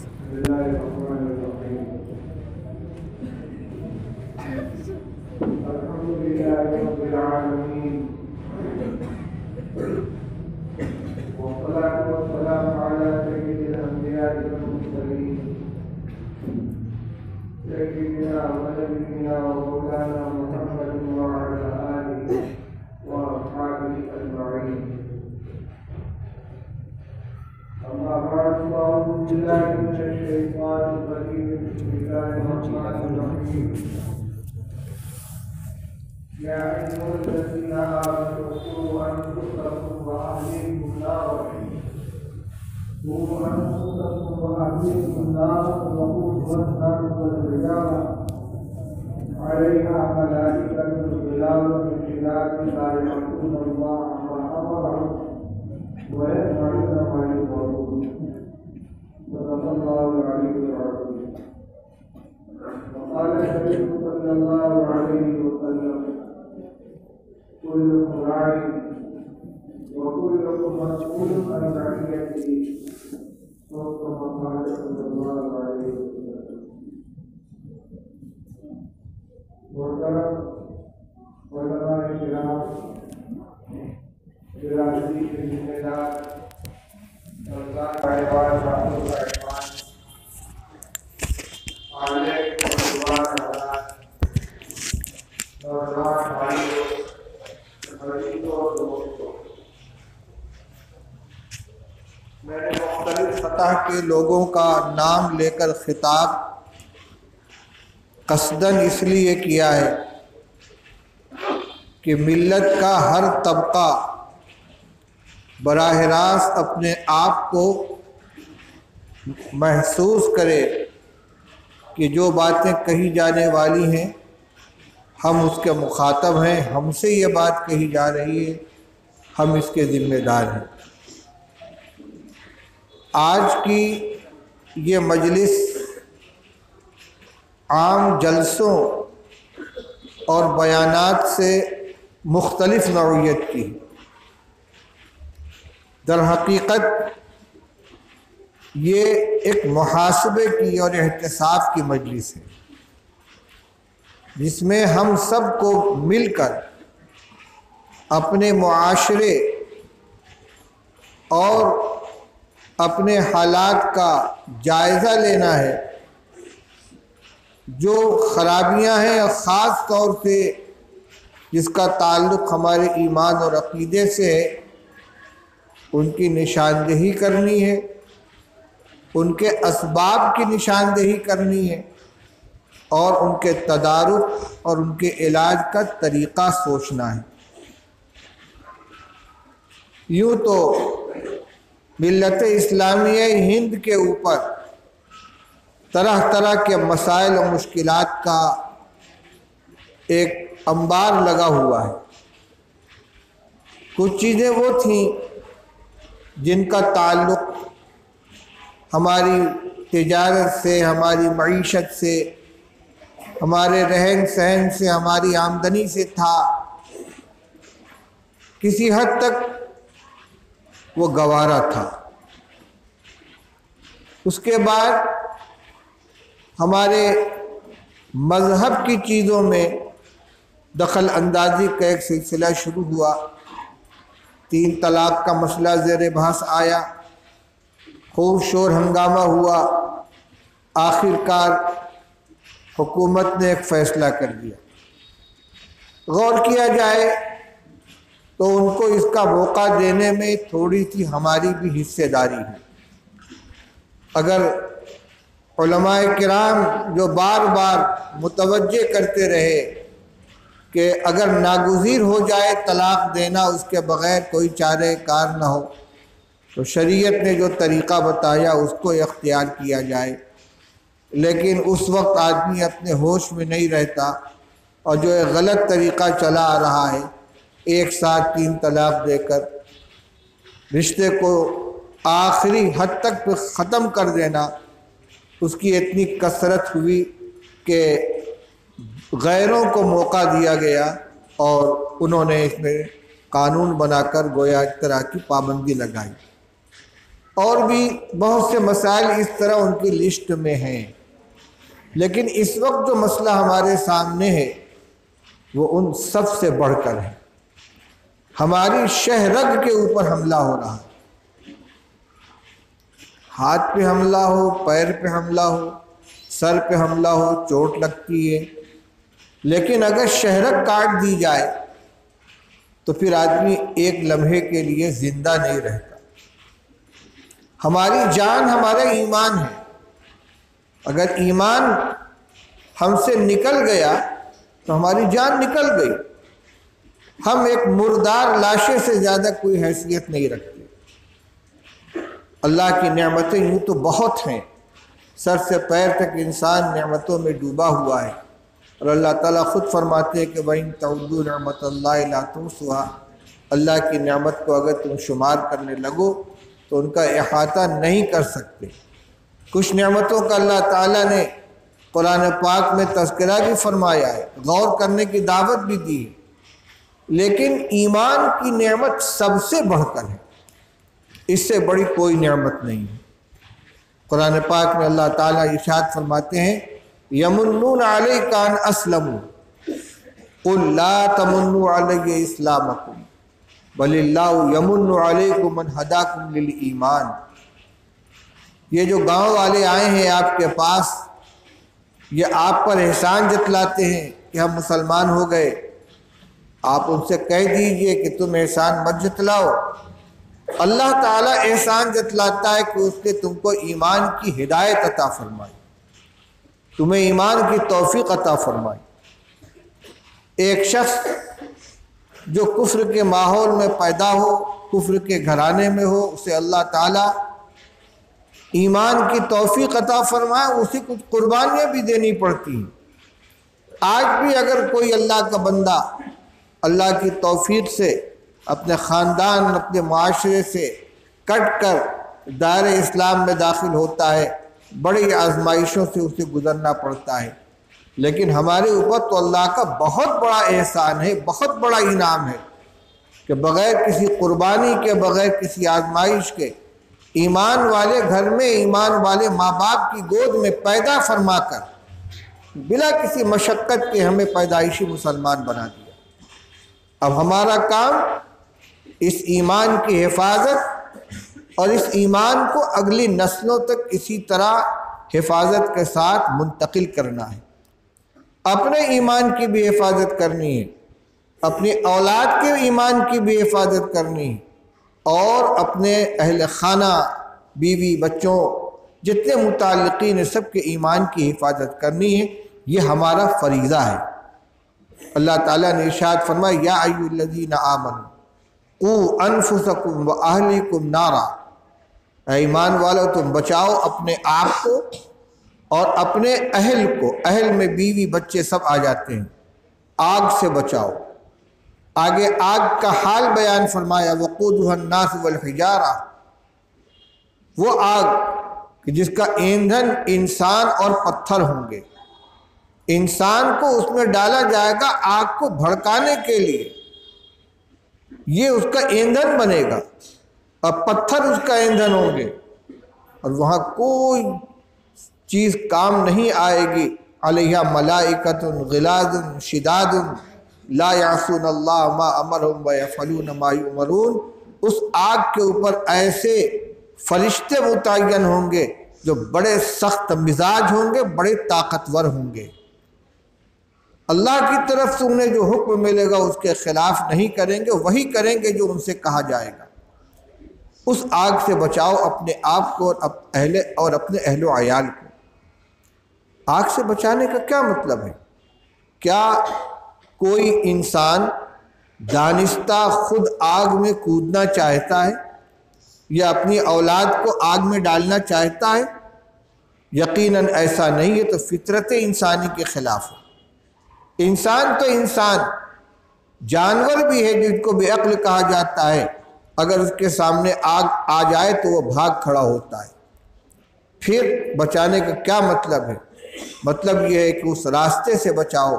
بسم الله الرحمن الرحيم. الحمد لله رب العالمين، والصلاة والسلام على سيد الأنبياء والمرسلين، سيدنا ونبينا ومولانا محمد وعلى آله وأصحابه أجمعين. أما بعد فأعوذ بالله من الشيطان الرجيم. بسم الله الرحمن الرحيم. يا أيها الذين آمنوا قوا أنفسكم وأهليكم نارا وقودها الناس والحجارة عليها ملائكة غلاظ شداد لا يعصون الله ما أمرهم ويفعلون ما يؤمرون. صدق الله العلي العظيم. وقال النبي صلى الله عليه وسلم: كلكم راع وكلكم مسؤول عن رعيته. وكما قال صلى الله عليه وسلم. محترم علماء کرام، برادری کے ذمہ دار، میں نے مختلف سطح کے لوگوں کا نام لے کر خطاب قصداً اس لیے کیا ہے کہ ملت کا ہر طبقہ براہ راست اپنے آپ کو محسوس کرے کہ جو باتیں کہی جانے والی ہیں ہم اس کے مخاطب ہیں، ہم سے یہ بات کہی جا رہی ہے، ہم اس کے ذمہ دار ہیں۔ آج کی یہ مجلس عام جلسوں اور بیانات سے مختلف نوعیت کی، در حقیقت یہ ایک محاسبے کی اور احتساب کی مجلس ہے، جس میں ہم سب کو مل کر اپنے معاشرے اور اپنے حالات کا جائزہ لینا ہے۔ جو خرابیاں ہیں، خاص طور سے جس کا تعلق ہمارے ایمان اور عقیدے سے ہے، ان کی نشاندہی کرنی ہے، ان کے اسباب کی نشاندہی کرنی ہے، اور ان کے تدارک اور ان کے علاج کا طریقہ سوچنا ہے۔ یوں تو ملت اسلامیہ ہند کے اوپر طرح طرح کے مسائل و مشکلات کا ایک انبار لگا ہوا ہے۔ کچھ چیزیں وہ تھیں جن کا تعلق ہماری تجارت سے، ہماری معیشت سے، ہمارے رہن سہن سے، ہماری آمدنی سے تھا، کسی حد تک وہ گوارا تھا۔ اس کے بعد ہمارے مذہب کی چیزوں میں دخل اندازی کا ایک سلسلہ شروع ہوا، 3 طلاق کا مسئلہ زیر بحث آیا، خوب شور ہنگامہ ہوا، آخر کار حکومت نے ایک فیصلہ کر دیا۔ غور کیا جائے تو ان کو اس کا موقع دینے میں تھوڑی سی ہماری بھی حصہ داری ہے۔ اگر علماء کرام جو بار بار متوجہ کرتے رہے کہ اگر ناگزیر ہو جائے طلاق دینا، اس کے بغیر کوئی چارہ کار نہ ہو، تو شریعت نے جو طریقہ بتایا اس کو اختیار کیا جائے، لیکن اس وقت آدمی اپنے ہوش میں نہیں رہتا، اور جو ایک غلط طریقہ چلا آ رہا ہے، ایک ساتھ 3 طلاق دے کر رشتے کو آخری حد تک ختم کر دینا، اس کی اتنی کثرت ہوئی کہ غیروں کو موقع دیا گیا اور انہوں نے اس میں قانون بنا کر گویا ایک طرح کی پابندی لگائی۔ اور بھی بہت سے مسائل اس طرح ان کی لسٹ میں ہیں، لیکن اس وقت جو مسئلہ ہمارے سامنے ہے وہ ان سب سے بڑھ کر ہے۔ ہماری شہ رگ کے اوپر حملہ ہو رہا ہے، ہاتھ پہ حملہ ہو، پیر پہ حملہ ہو، سر پہ حملہ ہو، چوٹ لگتی ہے، لیکن اگر شہ رگ کاٹ دی جائے تو پھر آدمی ایک لمحے کے لیے زندہ نہیں رہتا۔ ہماری جان ہمارا ایمان ہے، اگر ایمان ہم سے نکل گیا تو ہماری جان نکل گئی، ہم ایک مردار لاشے سے زیادہ کوئی حیثیت نہیں رکھتے۔ اللہ کی نعمتیں یوں تو بہت ہیں، سر سے پیر تک انسان نعمتوں میں ڈوبا ہوا ہے، اور اللہ تعالیٰ خود فرماتے ہیں کہ وَإِن تَعُدُّوا نِعْمَتَ اللَّهِ لَا تُحْصُوهَا، اللہ کی نعمت کو اگر تم شمار کرنے لگو تو ان کا احاطہ نہیں کر سکتے۔ کچھ نعمتوں کا اللہ تعالیٰ نے قرآن پاک میں تذکرہ بھی فرمایا ہے، غور کرنے کی دعوت بھی دی ہے، لیکن ایمان کی نعمت سب سے بڑھ کر ہے، اس سے بڑی کوئی نعمت نہیں ہے۔ قرآن پاک میں اللہ تعالیٰ ارشاد فرماتے ہیں یمنون علیک ان اسلموا قل لا تمنوا علی اسلامکم بل اللہ یمن علیکم ان ہداکم للایمان۔ یہ جو گاؤں والے آئے ہیں آپ کے پاس، یہ آپ پر احسان جتلاتے ہیں کہ ہم مسلمان ہو گئے، آپ ان سے کہہ دیجئے کہ تم احسان مت جتلاؤ، اللہ تعالیٰ احسان جتلاتا ہے کہ اس نے تم کو ایمان کی ہدایت عطا فرمائی، تمہیں ایمان کی توفیق عطا فرمائی۔ ایک شخص جو کفر کے ماحول میں پیدا ہو، کفر کے گھرانے میں ہو، اسے اللہ تعالیٰ ایمان کی توفیق عطا فرمائے، اسے کچھ قربانیاں بھی دینی پڑتی ہیں۔ آج بھی اگر کوئی اللہ کا بندہ اللہ کی توفیق سے اپنے خاندان، اپنے معاشرے سے کٹ کر دائرہ اسلام میں داخل ہوتا ہے، بڑی آزمائشوں سے اسے گزرنا پڑتا ہے، لیکن ہمارے اوپر تو اللہ کا بہت بڑا احسان ہے، بہت بڑا انعام ہے کہ بغیر کسی قربانی کے، بغیر کسی آزمائش کے، ایمان والے گھر میں، ایمان والے ماں باپ کی گود میں پیدا فرما کر بلا کسی مشقت کے ہمیں پیدائشی مسلمان بنا دیا۔ اب ہمارا کام اس ایمان کی حفاظت اور اس ایمان کو اگلی نسلوں تک اسی طرح حفاظت کے ساتھ منتقل کرنا ہے۔ اپنے ایمان کی بھی حفاظت کرنی ہے، اپنی اولاد کے ایمان کی بھی حفاظت کرنی ہے، اور اپنے اہل خانہ، بیوی، بچوں، جتنے متعلقین سب کے ایمان کی حفاظت کرنی ہے، یہ ہمارا فریضہ ہے۔ اللہ تعالیٰ نے ارشاد فرمایا یا ایھا الذین آمنوا قوا انفسکم واہلیکم نارا، اے ایمان والو تم بچاؤ اپنے آپ کو اور اپنے اہل کو، اہل میں بیوی بچے سب آ جاتے ہیں، آگ سے بچاؤ۔ آگے آگ کا حال بیان فرمایا وقودھا الناس والحجارہ، وہ آگ کہ جس کا ایندھن انسان اور پتھر ہوں گے، انسان کو اس میں ڈالا جائے گا آگ کو بھڑکانے کے لیے، یہ اس کا ایندھن بنے گا، اور پتھر اس کا ایندھن ہوں گے، اور وہاں کوئی چیز کام نہیں آئے گی۔ علیہا ملائکۃ غلاظ شداد لا یعصون اللہ ما امرہم ویفعلون ما یؤمرون، اس آگ کے اوپر ایسے فرشتے متعین ہوں گے جو بڑے سخت مزاج ہوں گے، بڑے طاقتور ہوں گے، اللہ کی طرف سے انہیں جو حکم ملے گا اس کے خلاف نہیں کریں گے، وہی کریں گے جو ان سے کہا جائے گا۔ اس آگ سے بچاؤ اپنے آپ کو اور اپنے اہل و عیال کو۔ آگ سے بچانے کا کیا مطلب ہے؟ کیا کوئی انسان دانستہ خود آگ میں کودنا چاہتا ہے یا اپنی اولاد کو آگ میں ڈالنا چاہتا ہے؟ یقیناً ایسا نہیں ہے، تو فطرت انسانی کے خلاف ہے۔ انسان تو انسان، جانور بھی ہے جن کو بے عقل کہا جاتا ہے، اگر اس کے سامنے آگ آ جائے تو وہ بھاگ کھڑا ہوتا ہے۔ پھر بچانے کا کیا مطلب ہے؟ مطلب یہ ہے کہ اس راستے سے بچاؤ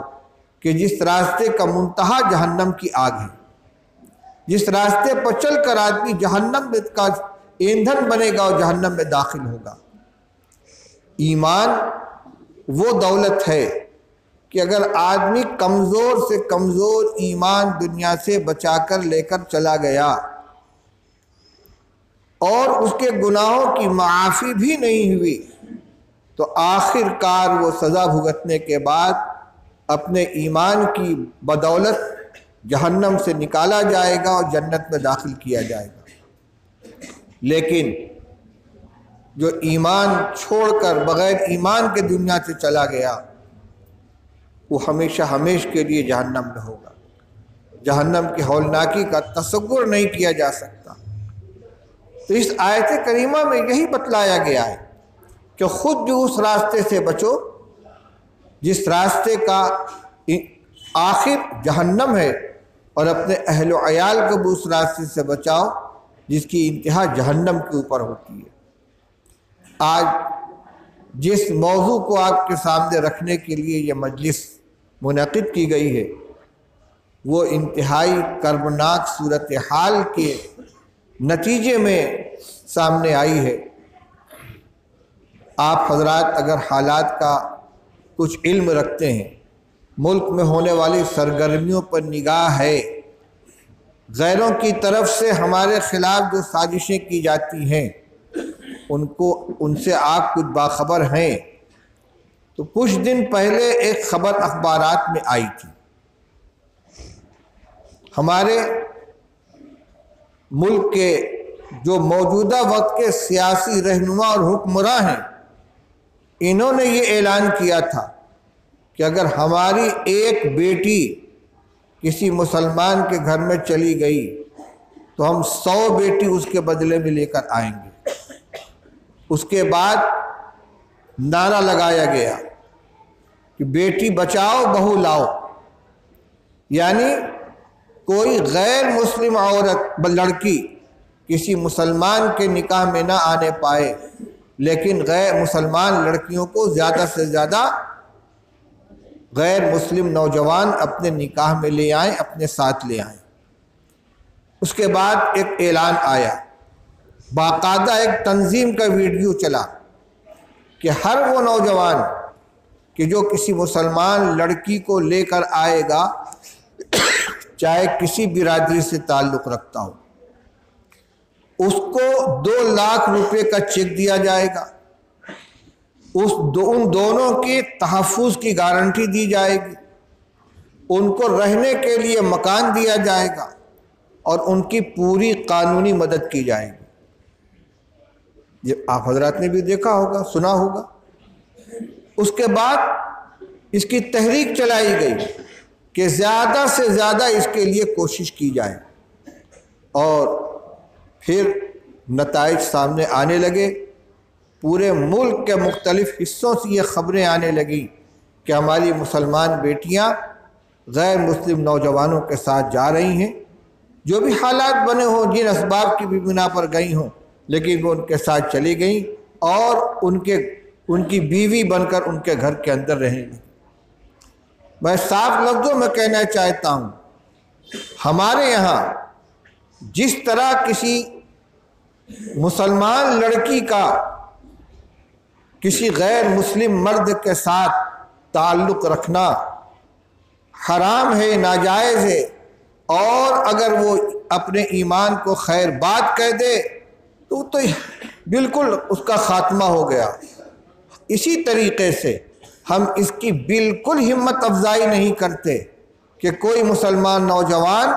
کہ جس راستے کا منتہا جہنم کی آگ ہے، جس راستے پر چل کر آدمی جہنم کا ایندھن بنے گا اور جہنم میں داخل ہوگا۔ ایمان وہ دولت ہے کہ اگر آدمی کمزور سے کمزور ایمان دنیا سے بچا کر لے کر چلا گیا اور اس کے گناہوں کی معافی بھی نہیں ہوئی تو آخر کار وہ سزا بھگتنے کے بعد اپنے ایمان کی بدولت جہنم سے نکالا جائے گا اور جنت میں داخل کیا جائے گا۔ لیکن جو ایمان چھوڑ کر بغیر ایمان کے دنیا سے چلا گیا وہ ہمیشہ ہمیشہ کے لیے جہنم میں ہوگا۔ جہنم کی ہولناکی کا تصور نہیں کیا جا سکتا۔ تو اس آیت کریمہ میں یہی بتلایا گیا ہے کہ خود بھی اس راستے سے بچو جس راستے کا آخر جہنم ہے، اور اپنے اہل و عیال کو بھی اس راستے سے بچاؤ جس کی انتہا جہنم کے اوپر ہوتی ہے۔ آج جس موضوع کو آپ کے سامنے رکھنے کے لیے یہ مجلس منعقد کی گئی ہے وہ انتہائی کربناک صورتحال کے نتیجے میں سامنے آئی ہے۔ آپ حضرات اگر حالات کا کچھ علم رکھتے ہیں، ملک میں ہونے والی سرگرمیوں پر نگاہ ہے، غیروں کی طرف سے ہمارے خلاف جو سازشیں کی جاتی ہیں ان سے آپ کچھ باخبر ہیں، تو کچھ دن پہلے ایک خبر اخبارات میں آئی تھی۔ ہمارے ملک کے جو موجودہ وقت کے سیاسی رہنما اور حکمراں ہیں، انہوں نے یہ اعلان کیا تھا کہ اگر ہماری ایک بیٹی کسی مسلمان کے گھر میں چلی گئی تو ہم 100 بیٹی اس کے بدلے میں لے کر آئیں گے۔ اس کے بعد نعرہ لگایا گیا کہ بیٹی بچاؤ بہو لاؤ، یعنی کوئی غیر مسلم عورت لڑکی کسی مسلمان کے نکاح میں نہ آنے پائے، لیکن غیر مسلمان لڑکیوں کو زیادہ سے زیادہ غیر مسلم نوجوان اپنے نکاح میں لے آئیں، اپنے ساتھ لے آئیں۔ اس کے بعد ایک اعلان آیا، باقاعدہ ایک تنظیم کا ویڈیو چلا کہ ہر وہ نوجوان کہ جو کسی مسلمان لڑکی کو لے کر آئے گا، چاہے کسی برادری سے تعلق رکھتا ہو، اس کو 2 لاکھ روپے کا چیک دیا جائے گا، ان دونوں کے تحفظ کی گارنٹی دی جائے گی، ان کو رہنے کے لیے مکان دیا جائے گا اور ان کی پوری قانونی مدد کی جائے گی۔ یہ آپ حضرات نے بھی دیکھا ہوگا، سنا ہوگا۔ اس کے بعد اس کی تحریک چلائی گئی کہ زیادہ سے زیادہ اس کے لیے کوشش کی جائے، اور پھر نتائج سامنے آنے لگے۔ پورے ملک کے مختلف حصوں سے یہ خبریں آنے لگیں کہ ہماری مسلمان بیٹیاں غیر مسلم نوجوانوں کے ساتھ جا رہی ہیں، جو بھی حالات بنے ہوں، جن اسباب کی بھی بنا پر گئی ہوں، لیکن وہ ان کے ساتھ چلی گئیں اور ان کی بیوی بن کر ان کے گھر کے اندر رہنے لگیں۔ میں صاف لفظوں میں کہنا چاہتا ہوں، ہمارے یہاں جس طرح کسی مسلمان لڑکی کا کسی غیر مسلم مرد کے ساتھ تعلق رکھنا حرام ہے، ناجائز ہے، اور اگر وہ اپنے ایمان کو خیر بات کہہ دے تو بالکل اس کا خاتمہ ہو گیا، اسی طریقے سے ہم اس کی بالکل ہمت افزائی نہیں کرتے کہ کوئی مسلمان نوجوان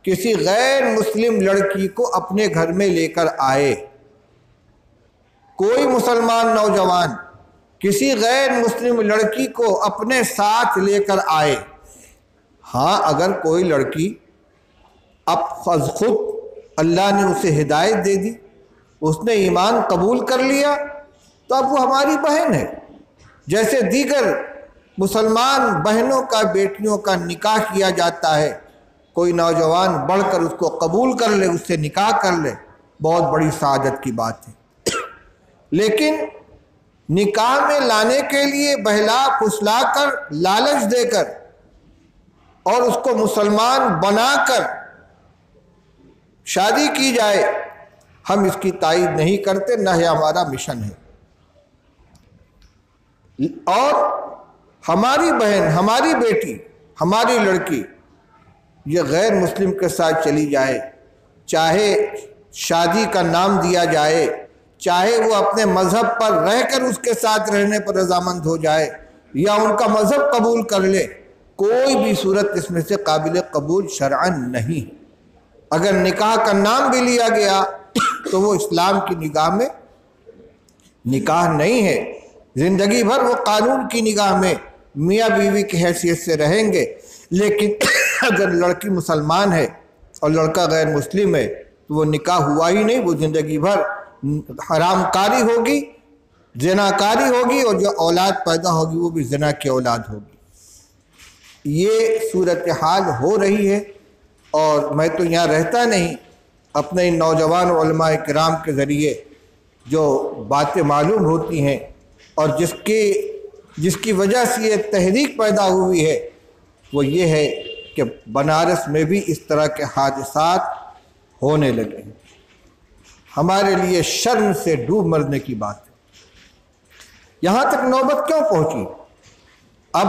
کسی غیر مسلم لڑکی کو اپنے گھر میں لے کر آئے۔ کوئی مسلمان نوجوان کسی غیر مسلم لڑکی کو اپنے ساتھ لے کر آئے۔ ہاں، اگر کوئی لڑکی اب خود اللہ نے اسے ہدایت دے دی، اس نے ایمان قبول کر لیا، تو اب وہ ہماری بہن ہے۔ جیسے دیگر مسلمان بہنوں کا بیٹیوں کا نکاح کیا جاتا ہے، کوئی نوجوان بڑھ کر اس کو قبول کر لے، اس سے نکاح کر لے، بہت بڑی سعادت کی بات ہے۔ لیکن نکاح میں لانے کے لیے بہلا پھسلا کر، لالچ دے کر اور اس کو مسلمان بنا کر شادی کی جائے، ہم اس کی تائید نہیں کرتے، نہ یہ ہمارا مشن ہے۔ اور ہماری بہن، ہماری بیٹی، ہماری لڑکی یہ غیر مسلم کے ساتھ چلی جائے، چاہے شادی کا نام دیا جائے، چاہے وہ اپنے مذہب پر رہ کر اس کے ساتھ رہنے پر رضامند ہو جائے یا ان کا مذہب قبول کر لے، کوئی بھی صورت اس میں سے قابل قبول شرعاً نہیں۔ اگر نکاح کا نام بھی لیا گیا تو وہ اسلام کی نگاہ میں نکاح نہیں ہے، زندگی بھر وہ قانون کی نگاہ میں میاں بیوی کی حیثیت سے رہیں گے۔ لیکن اگر لڑکی مسلمان ہے اور لڑکا غیر مسلم ہے تو وہ نکاح ہوا ہی نہیں، وہ زندگی بھر حرام کاری ہوگی، زنا کاری ہوگی، اور جو اولاد پیدا ہوگی وہ بھی زنا کی اولاد ہوگی۔ یہ صورتحال ہو رہی ہے، اور میں تو یہاں رہتا نہیں، اپنے نوجوان علماء کرام کے ذریعے جو باتیں معلوم ہوتی ہیں اور جس کی وجہ سے یہ تحریک پیدا ہوئی ہے وہ یہ ہے کہ بنارس میں بھی اس طرح کے حادثات ہونے لگے ہیں۔ ہمارے لیے شرم سے ڈوب مرنے کی بات ہے۔ یہاں تک نوبت کیوں پہنچی؟ اب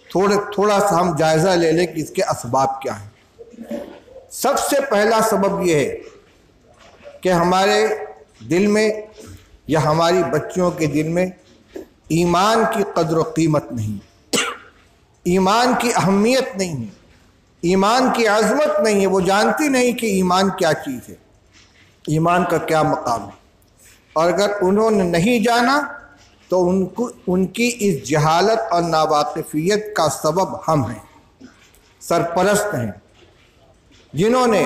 تھوڑا سا ہم جائزہ لے لیں کہ اس کے اسباب کیا ہیں۔ سب سے پہلا سبب یہ ہے کہ ہمارے دل میں یا ہماری بچیوں کے دل میں ایمان کی قدر و قیمت نہیں، ایمان کی اہمیت نہیں ہے، ایمان کی عظمت نہیں ہے۔ وہ جانتی نہیں کہ ایمان کیا چیز ہے، ایمان کا کیا مقام ہے۔ اور اگر انہوں نے نہیں جانا تو ان کی اس جہالت اور ناواقفیت کا سبب ہم ہیں، سرپرست ہیں، جنہوں نے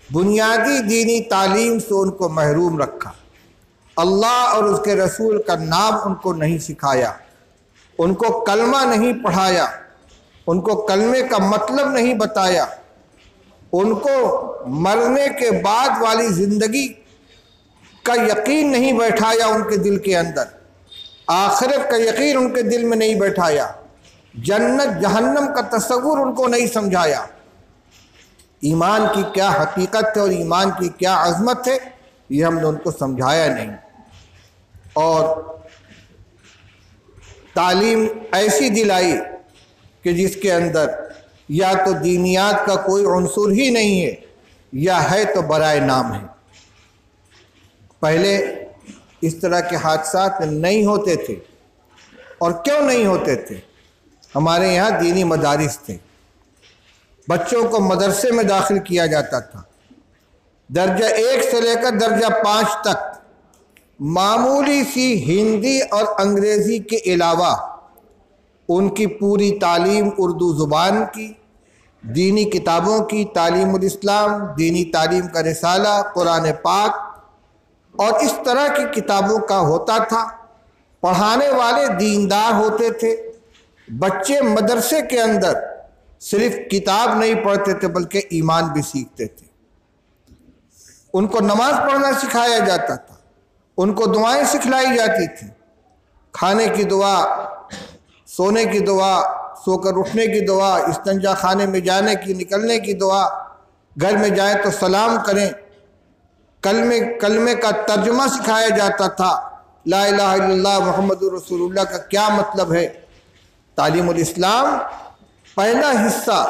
بنیادی دینی تعلیم سے ان کو محروم رکھا، اللہ اور اس کے رسول کا نام ان کو نہیں سکھایا، ان کو کلمہ نہیں پڑھایا، ان کو کلمے کا مطلب نہیں بتایا، ان کو مرنے کے بعد والی زندگی کا یقین نہیں بیٹھایا ان کے دل کے اندر، آخرت کا یقین ان کے دل میں نہیں بیٹھایا، جنت جہنم کا تصور ان کو نہیں سمجھایا، ایمان کی کیا حقیقت ہے اور ایمان کی کیا عظمت ہے یہ ہم نے ان کو سمجھایا نہیں۔ اور تعلیم ایسی دلائی کہ جس کے اندر یا تو دینیات کا کوئی عنصر ہی نہیں ہے یا ہے تو برائے نام ہے۔ پہلے اس طرح کے حادثات نہیں ہوتے تھے، اور کیوں نہیں ہوتے تھے؟ ہمارے یہاں دینی مدارس تھے، بچوں کو مدرسے میں داخل کیا جاتا تھا، درجہ 1 سے لے کر درجہ 5 تک معمولی سی ہندی اور انگریزی کے علاوہ ان کی پوری تعلیم اردو زبان کی، دینی کتابوں کی، تعلیم الاسلام، دینی تعلیم کا رسالہ، قرآن پاک اور اس طرح کی کتابوں کا ہوتا تھا۔ پڑھانے والے دیندار ہوتے تھے۔ بچے مدرسے کے اندر صرف کتاب نہیں پڑھتے تھے بلکہ ایمان بھی سیکھتے تھے۔ ان کو نماز پڑھنا سکھایا جاتا تھا، ان کو دعائیں سکھلائی جاتی تھیں، کھانے کی دعا، سونے کی دعا، سو کر اٹھنے کی دعا، استنجا خانے میں جانے کی، نکلنے کی دعا، گھر میں جائیں تو سلام کریں، کلمے کا ترجمہ سکھایا جاتا تھا، لا الہ الا اللہ محمد رسول اللہ کا کیا مطلب ہے۔ تعلیم الاسلام پہلا حصہ،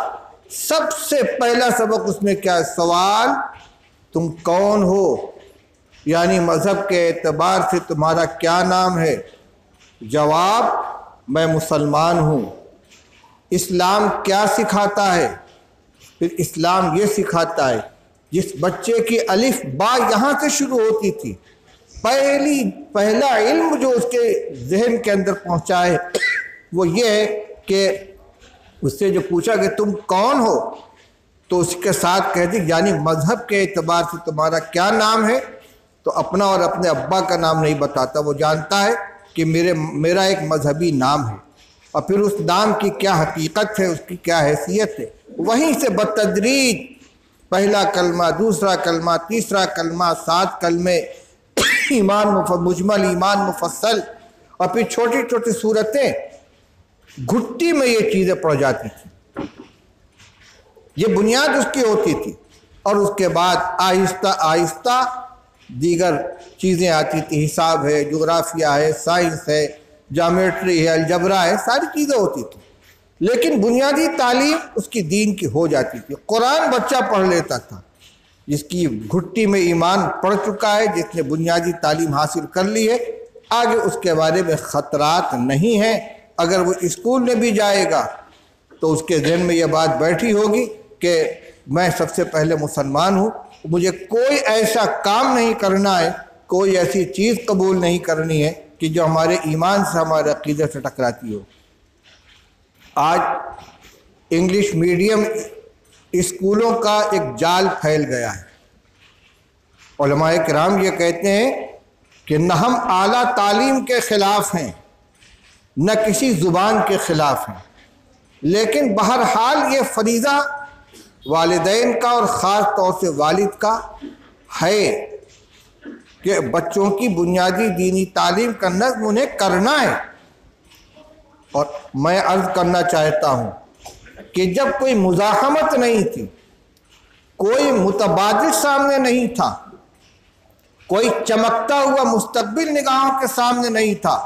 سب سے پہلا سبق اس میں کیا ہے؟ سوال، تم کون ہو، یعنی مذہب کے اعتبار سے تمہارا کیا نام ہے؟ جواب، میں مسلمان ہوں۔ اسلام کیا سکھاتا ہے؟ پھر اسلام یہ سکھاتا ہے، جس بچے کی الف با یہاں سے شروع ہوتی تھی، پہلا علم جو اس کے ذہن کے اندر پہنچا ہے وہ یہ ہے کہ اس سے جو پوچھا کہ تم کون ہو تو اس کے ساتھ کہہ دی یعنی مذہب کے اعتبار سے تمہارا کیا نام ہے، تو اپنا اور اپنے ابا کا نام نہیں بتاتا، وہ جانتا ہے کہ میرا ایک مذہبی نام ہے، اور پھر اس نام کی کیا حقیقت ہے، اس کی کیا حیثیت ہے۔ وہیں سے بتدریج پہلا کلمہ، دوسرا کلمہ، تیسرا کلمہ، 7 کلمے، ایمان مجمل، ایمان مفصل، اور پھر چھوٹی چھوٹی صورتیں، گھٹی میں یہ چیزیں پڑھ جاتی تھیں۔ یہ بنیاد اس کی ہوتی تھی۔ اور اس کے بعد آہستہ آہستہ دیگر چیزیں آتی تھیں، حساب ہے، جغرافیہ ہے، سائنس ہے، جیومیٹری ہے، الجبرا ہے، ساری چیزیں ہوتی تھیں، لیکن بنیادی تعلیم اس کی دین کی ہو جاتی تھی۔ قرآن بچہ پڑھ لیتا تھا، جس کی گھٹی میں ایمان پڑ چکا ہے، جس نے بنیادی تعلیم حاصل کر لی ہے، آگے اس کے بارے میں خطرات نہیں ہیں۔ اگر وہ اسکول میں بھی جائے گا تو اس کے ذہن میں یہ بات بیٹھی ہوگی کہ میں سب سے پہلے مسلمان ہوں، مجھے کوئی ایسا کام نہیں کرنا ہے، کوئی ایسی چیز قبول نہیں کرنی ہے کہ جو ہمارے ایمان سے، ہمارے عقیدے سے ٹکراتی ہو۔ آج انگلش میڈیم اسکولوں کا ایک جال پھیل گیا ہے۔ علماء کرام یہ کہتے ہیں کہ نہ ہم اعلیٰ تعلیم کے خلاف ہیں، نہ کسی زبان کے خلاف ہیں، لیکن بہرحال یہ فریضہ والدین کا اور خاص طور سے والد کا ہے کہ بچوں کی بنیادی دینی تعلیم کا نظم انہیں کرنا ہے۔ اور میں عرض کرنا چاہتا ہوں کہ جب کوئی مزاحمت نہیں تھی، کوئی متبادل سامنے نہیں تھا، کوئی چمکتا ہوا مستقبل نگاہوں کے سامنے نہیں تھا،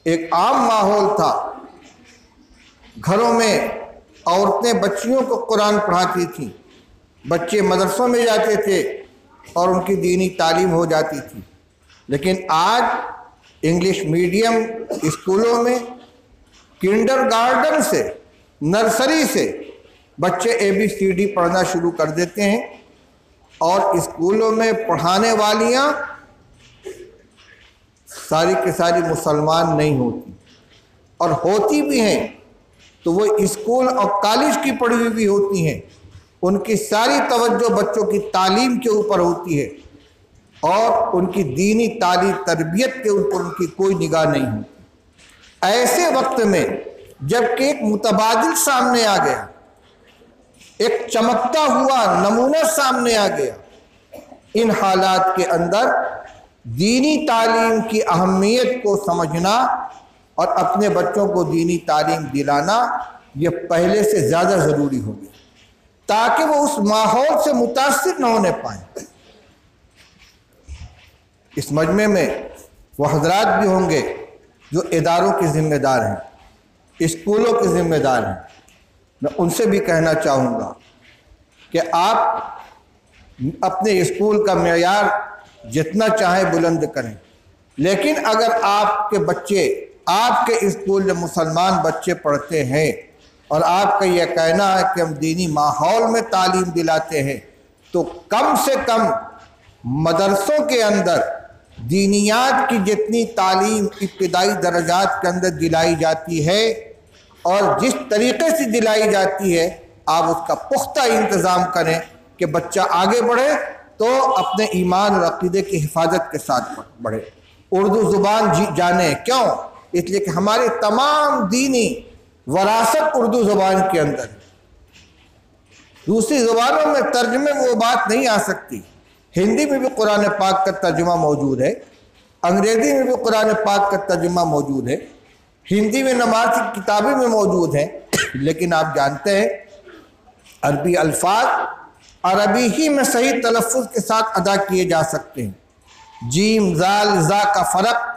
ایک عام ماحول تھا، گھروں میں عورتیں بچیوں کو قرآن پڑھاتی تھیں، بچے مدرسوں میں جاتے تھے اور ان کی دینی تعلیم ہو جاتی تھی، لیکن آج انگلش میڈیم اسکولوں میں کنڈر گارڈن سے، نرسری سے بچے ABCD پڑھنا شروع کر دیتے ہیں، اور اسکولوں میں پڑھانے والیاں ساری کی ساری مسلمان نہیں ہوتی، اور ہوتی بھی ہیں تو وہ اسکول اور کالج کی پڑھی ہوئی بھی ہوتی ہیں، ان کی ساری توجہ بچوں کی تعلیم کے اوپر ہوتی ہے اور ان کی دینی تعلیم تربیت کے اوپر ان کی کوئی نگاہ نہیں ہوتی۔ ایسے وقت میں جب کہ ایک متبادل سامنے آ گیا، ایک چمکتا ہوا نمونہ سامنے آ گیا، ان حالات کے اندر دینی تعلیم کی اہمیت کو سمجھنا اور اپنے بچوں کو دینی تعلیم دلانا یہ پہلے سے زیادہ ضروری ہو گیا، تاکہ وہ اس ماحول سے متاثر نہ ہونے پائیں۔ اس مجمع میں وہ حضرات بھی ہوں گے جو اداروں کے ذمہ دار ہیں، اسکولوں کے ذمہ دار ہیں، میں ان سے بھی کہنا چاہوں گا کہ آپ اپنے اسکول کا معیار جتنا چاہیں بلند کریں، لیکن اگر آپ کے بچے آپ کے اسکول میں مسلمان بچے پڑھتے ہیں اور آپ کا یہ کہنا ہے کہ ہم دینی ماحول میں تعلیم دلاتے ہیں، تو کم سے کم مدرسوں کے اندر دینیات کی جتنی تعلیم ابتدائی درجات کے اندر دلائی جاتی ہے اور جس طریقے سے دلائی جاتی ہے، آپ اس کا پختہ انتظام کریں کہ بچہ آگے بڑھے تو اپنے ایمان اور عقیدے کی حفاظت کے ساتھ بڑھے، اردو زبان جانے۔ کیوں؟ اس لیے کہ ہماری تمام دینی وراثت اردو زبان کے اندر ہے، دوسری زبانوں میں ترجمے میں وہ بات نہیں آ سکتی۔ ہندی میں بھی قرآن پاک کا ترجمہ موجود ہے، انگریزی میں بھی قرآن پاک کا ترجمہ موجود ہے، ہندی میں نماز کی کتابیں میں موجود ہیں، لیکن آپ جانتے ہیں عربی الفاظ عربی ہی میں صحیح تلفظ کے ساتھ ادا کیے جا سکتے ہیں۔ جیم، زال، زا کا فرق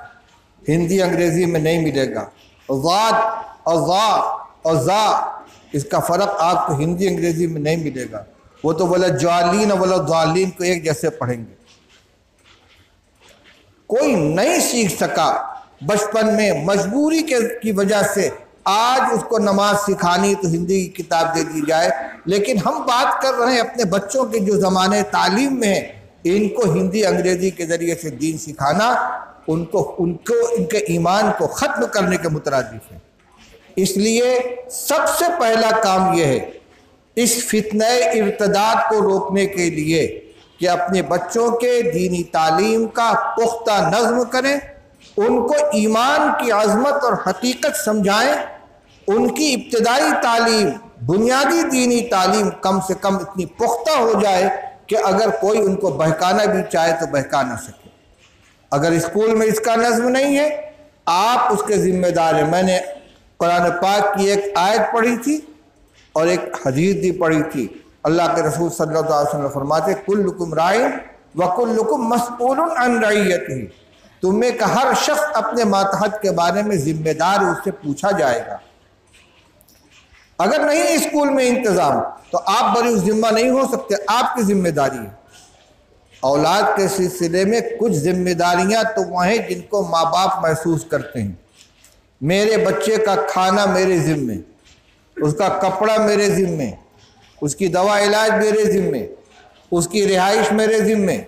ہندی انگریزی میں نہیں ملے گا، ضاد اور ضا اور زا اس کا فرق آپ کو ہندی انگریزی میں نہیں ملے گا، وہ تو ولا جوالین اور ولا ضالین کو ایک جیسے پڑھیں گے۔ کوئی نہیں سیکھ سکا بچپن میں، مجبوری کی وجہ سے آج اس کو نماز سکھانی تو ہندی کی کتاب دے دی جائے، لیکن ہم بات کر رہے ہیں اپنے بچوں کے جو زمانے تعلیم میں ہیں، ان کو ہندی انگریزی کے ذریعے سے دین سکھانا ان کے ایمان کو ختم کرنے کے مترادف ہے۔ اس لیے سب سے پہلا کام یہ ہے اس فتنہ ارتداد کو روکنے کے لیے کہ اپنے بچوں کے دینی تعلیم کا پختہ نظم کریں، ان کو ایمان کی عظمت اور حقیقت سمجھائیں، ان کی ابتدائی تعلیم، بنیادی دینی تعلیم کم سے کم اتنی پختہ ہو جائے کہ اگر کوئی ان کو بہکانا بھی چاہے تو بہکا نہ سکے۔ اگر اسکول میں اس کا نظم نہیں ہے، آپ اس کے ذمہ دار ہیں۔ میں نے قرآن پاک کی ایک آیت پڑھی تھی اور ایک حدیث بھی پڑھی تھی۔ اللہ کے رسول صلی اللہ علیہ وسلم فرماتے کلکم رائن وکلکم مسئول عن رعیتہ، تمہیں کا ہر شخص اپنے ماتحت کے بارے میں ذمہ دار ہے، اس سے پوچھا جائے گا۔ اگر نہیں اسکول میں انتظام تو آپ بری ذمہ نہیں ہو سکتے، آپ کی ذمہ داری ہے۔ اولاد کے سلسلے میں کچھ ذمہ داریاں تو وہ ہیں جن کو ماں باپ محسوس کرتے ہیں۔ میرے بچے کا کھانا میرے ذمے، اس کا کپڑا میرے ذمے، اس کی دوا علاج میرے ذمے، اس کی رہائش میرے ذمے،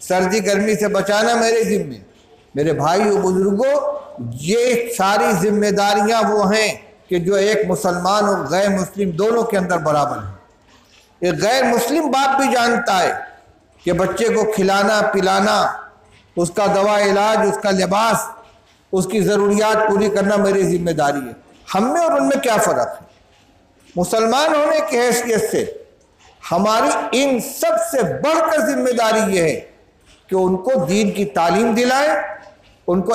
سردی گرمی سے بچانا میرے ذمے۔ میرے بھائی و بزرگوں، یہ ساری ذمہ داریاں وہ ہیں کہ جو ایک مسلمان اور غیر مسلم دونوں کے اندر برابر ہیں۔ ایک غیر مسلم باپ بھی جانتا ہے کہ بچے کو کھلانا پلانا، اس کا دوا علاج، اس کا لباس، اس کی ضروریات پوری کرنا میری ذمہ داری ہے۔ ہم میں اور ان میں کیا فرق ہے؟ مسلمان ہونے کی حیثیت سے ہماری ان سب سے بڑھ کر ذمہ داری یہ ہے کہ ان کو دین کی تعلیم دلائیں، ان کو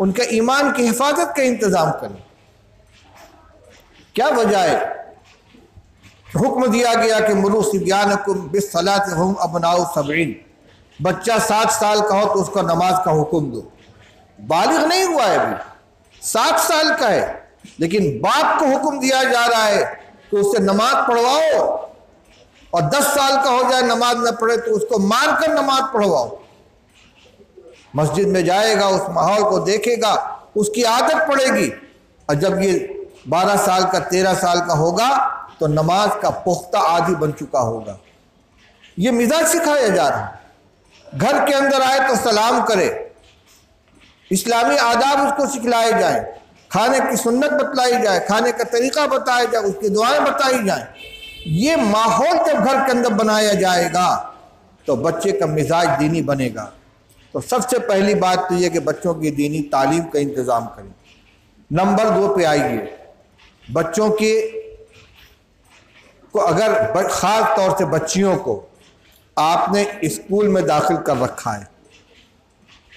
ان کے ایمان کی حفاظت کا انتظام کریں۔ کیا وجہ ہے؟ حکم دیا گیا کہ مروا صبیانکم بالصلاۃ وہم ابناء 70، بچہ 7 سال کا ہو تو اس کو نماز کا حکم دو۔ بالغ نہیں ہوا ہے ابھی، 7 سال کا ہے، لیکن باپ کو حکم دیا جا رہا ہے کہ اس سے نماز پڑھواؤ، اور 10 سال کا ہو جائے نماز نہ پڑھے تو اس کو مار کر نماز پڑھواؤ۔ مسجد میں جائے گا، اس ماحول کو دیکھے گا، اس کی عادت پڑے گی، اور جب یہ 12 سال کا 13 سال کا ہوگا تو نماز کا پختہ عادی بن چکا ہوگا۔ یہ مزاج سکھایا جا رہا ہے۔ گھر کے اندر آئے تو سلام کرے، اسلامی آداب اس کو سکھلائے جائیں، کھانے کی سنت بتلائی جائے، کھانے کا طریقہ بتایا جائے، اس کی دعائیں بتائی جائیں۔ یہ ماحول جب گھر کے اندر بنایا جائے گا تو بچے کا مزاج دینی بنے گا۔ تو سب سے پہلی بات تو یہ کہ بچوں کی دینی تعلیم کا انتظام کریں۔ نمبر 2 پہ آئیے، بچوں کو اگر خاص طور سے بچیوں کو آپ نے اسکول میں داخل کر رکھا ہے،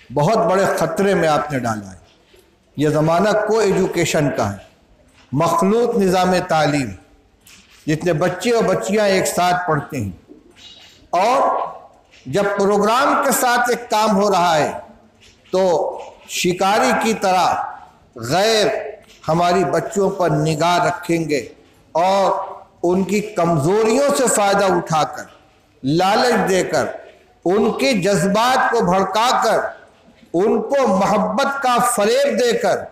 بہت بڑے خطرے میں آپ نے ڈالا ہے۔ یہ زمانہ کو ایجوکیشن کا ہے، مخلوط نظام تعلیم، جتنے بچے اور بچیاں ایک ساتھ پڑھتے ہیں، اور جب پروگرام کے ساتھ ایک کام ہو رہا ہے تو شکاری کی طرح غیر ہماری بچوں پر نگاہ رکھیں گے، اور ان کی کمزوریوں سے فائدہ اٹھا کر، لالچ دے کر، ان کے جذبات کو بھڑکا کر، ان کو محبت کا فریب دے کر،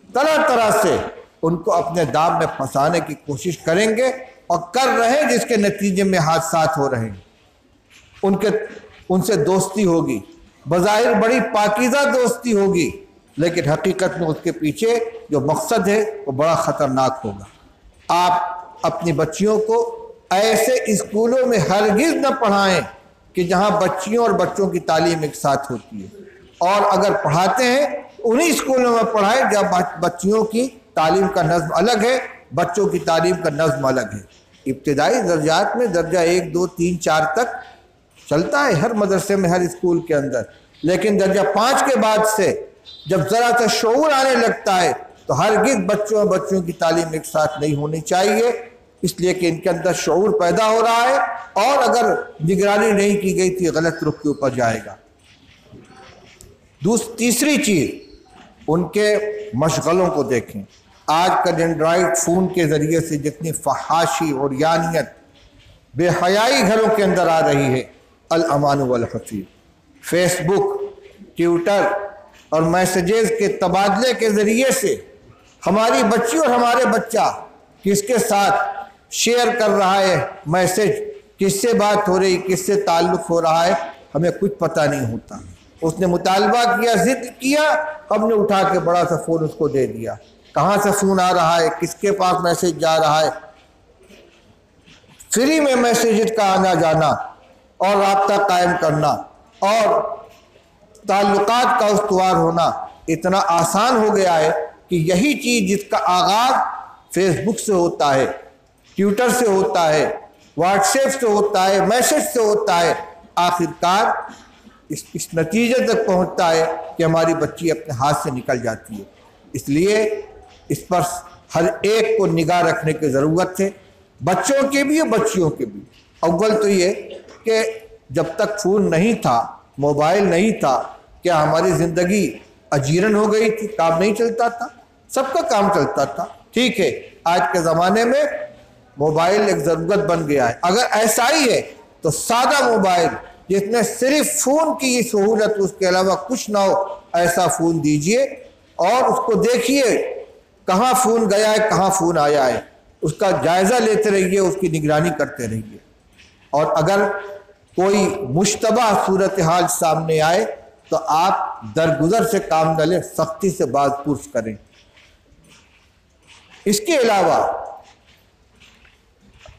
طرح طرح سے ان کو اپنے دام میں پھنسانے کی کوشش کریں گے، اور کر رہے ہیں، جس کے نتیجے میں حادثات ہو رہے ہیں۔ ان سے دوستی ہوگی، بظاہر بڑی پاکیزہ دوستی ہوگی، لیکن حقیقت میں اس کے پیچھے جو مقصد ہے وہ بڑا خطرناک ہوگا۔ آپ اپنی بچیوں کو ایسے اسکولوں میں ہرگز نہ پڑھائیں کہ جہاں بچیوں اور بچوں کی تعلیم ایک ساتھ ہوتی ہے، اور اگر پڑھاتے ہیں انہی اسکولوں میں پڑھائیں جہاں بچیوں کی تعلیم کا نظم الگ ہے، بچوں کی تعلیم کا نظم الگ ہے۔ ابتدائی درجات میں درجہ 1 2 3 4 تک چلتا ہے ہر مدرسے میں، ہر اسکول کے اندر، لیکن درجہ 5 کے بعد سے جب ذرا سا شعور آنے لگتا ہے تو ہرگز بچوں اور بچوں کی تعلیم ایک ساتھ نہیں ہونی چاہیے، اس لیے کہ ان کے اندر شعور پیدا ہو رہا ہے، اور اگر نگرانی نہیں کی گئی تو غلط رخ کے اوپر جائے گا۔ تیسری چیز، ان کے مشغلوں کو دیکھیں۔ آج کا اینڈرائڈ فون کے ذریعے سے جتنی فحاشی اور یانیت، بے حیائی گھروں کے اندر آ رہی ہے، الامان والحفیظ، فیس بک، ٹویٹر اور میسیجز کے تبادلے کے ذریعے سے ہماری بچی اور ہمارے بچہ کس کے ساتھ شیئر کر رہا ہے میسیج، کس سے بات ہو رہی، کس سے تعلق ہو رہا ہے، ہمیں کچھ پتہ نہیں ہوتا۔ اس نے مطالبہ کیا، ضد کیا، ہم نے اٹھا کے بڑا سا فون اس کو دے دیا، کہاں سے فون آ رہا ہے، کس کے پاس میسیج جا رہا ہے۔ فری میں میسیج کا آنا جانا اور رابطہ قائم کرنا اور تعلقات کا استوار ہونا اتنا آسان ہو گیا ہے کہ یہی چیز جس کا آغاز فیس بک سے ہوتا ہے، ٹویٹر سے ہوتا ہے، واٹس ایپ سے ہوتا ہے، میسیج سے ہوتا ہے، آخرکار اس نتیجے تک پہنچتا ہے کہ ہماری بچی اپنے ہاتھ سے نکل جاتی ہے۔ اس لیے اس پر ہر ایک کو نگاہ رکھنے کی ضرورت ہے۔ بچوں کے بھی اور بچیوں کے بھی۔ اول تو یہ کہ جب تک فون نہیں تھا، موبائل نہیں تھا، کیا ہماری زندگی اجیرن ہو گئی تھی؟ کام نہیں چلتا تھا؟ سب کا کام چلتا تھا۔ ٹھیک ہے، آج کے زمانے میں موبائل ایک ضرورت بن گیا ہے۔ اگر ایسا ہی ہے تو سادہ موبائل جس میں صرف فون کی یہ سہولت، اس کے علاوہ کچھ نہ ہو، ایسا فون دیجئے اور اس کو دیکھیے کہاں فون گیا ہے، کہاں فون آیا ہے، اس کا جائزہ لیتے رہیے، اس کی نگرانی کرتے رہیے۔ اور اگر کوئی مشتبہ صورتحال سامنے آئے تو آپ درگزر سے کام نہ لیں، سختی سے باز پرس کریں۔ اس کے علاوہ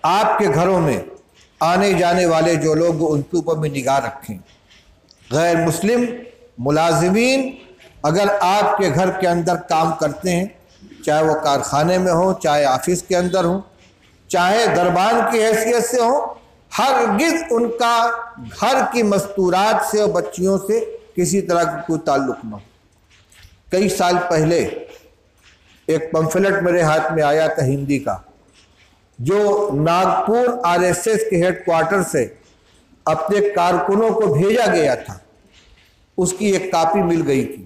آپ کے گھروں میں آنے جانے والے جو لوگ، ان کے اوپر بھی نگاہ رکھیں۔ غیر مسلم ملازمین اگر آپ کے گھر کے اندر کام کرتے ہیں، چاہے وہ کارخانے میں ہوں، چاہے آفس کے اندر ہوں، چاہے دربان کی حیثیت سے ہوں، ہرگز ان کا گھر کی مستورات سے اور بچیوں سے کسی طرح کا کوئی تعلق نہ ہو۔ کئی سال پہلے ایک پمفلٹ میرے ہاتھ میں آیا تھا ہندی کا، جو ناگپور RSS کے ہیڈ کوارٹر سے اپنے کارکنوں کو بھیجا گیا تھا، اس کی ایک کاپی مل گئی تھی۔